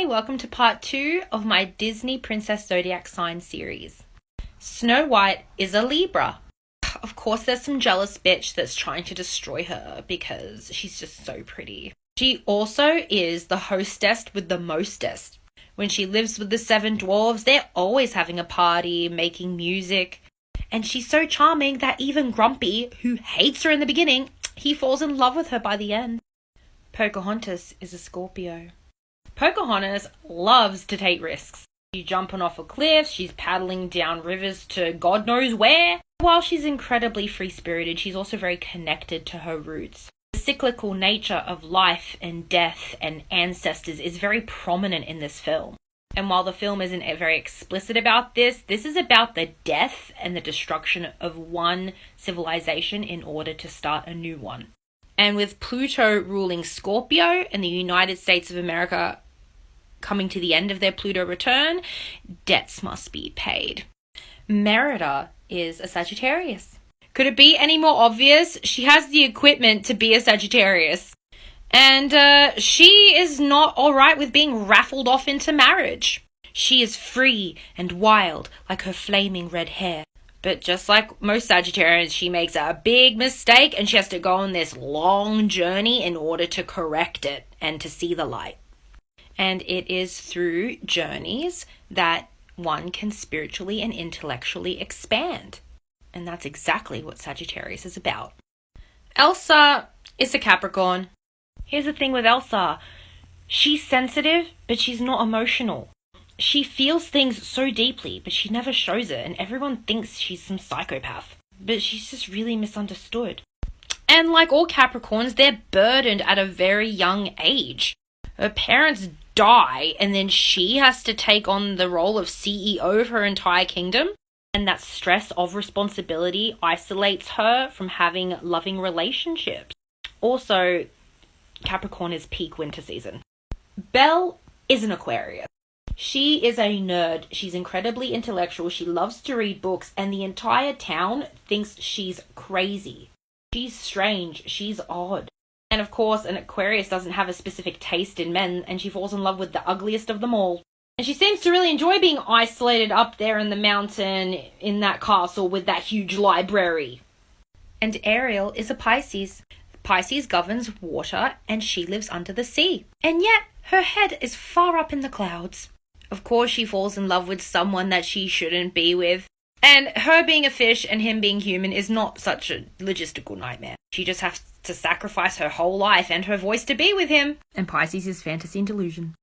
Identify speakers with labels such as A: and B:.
A: welcome to part 2 of my Disney Princess Zodiac sign series. Snow White is a Libra. Of course there's some jealous bitch that's trying to destroy her because she's just so pretty. She also is the hostess with the mostest. When she lives with the 7 dwarves, they're always having a party, making music. And she's so charming that even Grumpy, who hates her in the beginning, he falls in love with her by the end. Pocahontas is a Scorpio. Pocahontas loves to take risks. She's jumping off a cliff, she's paddling down rivers to God knows where. While she's incredibly free-spirited, she's also very connected to her roots. The cyclical nature of life and death and ancestors is very prominent in this film. And while the film isn't very explicit about this, this is about the death and the destruction of one civilization in order to start a new one. And with Pluto ruling Scorpio and the United States of America coming to the end of their Pluto return, debts must be paid. Merida is a Sagittarius. Could it be any more obvious? She has the equipment to be a Sagittarius. And she is not alright with being raffled off into marriage. She is free and wild like her flaming red hair. But just like most Sagittarians, she makes a big mistake and she has to go on this long journey in order to correct it and to see the light. And it is through journeys that one can spiritually and intellectually expand. And that's exactly what Sagittarius is about. Elsa is a Capricorn. Here's the thing with Elsa. She's sensitive, but she's not emotional. She feels things so deeply, but she never shows it, and everyone thinks she's some psychopath. But she's just really misunderstood. And like all Capricorns, they're burdened at a very young age. Her parents die, and then she has to take on the role of CEO of her entire kingdom. And that stress of responsibility isolates her from having loving relationships. Also, Capricorn is peak winter season. Belle is an Aquarius. She is a nerd. She's incredibly intellectual. She loves to read books, and the entire town thinks she's crazy. She's strange. She's odd. And of course, an Aquarius doesn't have a specific taste in men, and she falls in love with the ugliest of them all. And she seems to really enjoy being isolated up there in the mountain in that castle with that huge library. And Ariel is a Pisces. Pisces governs water, and she lives under the sea. And yet, her head is far up in the clouds. Of course, she falls in love with someone that she shouldn't be with. And her being a fish and him being human is not such a logistical nightmare. She just has to sacrifice her whole life and her voice to be with him. And Pisces is fantasy and delusion.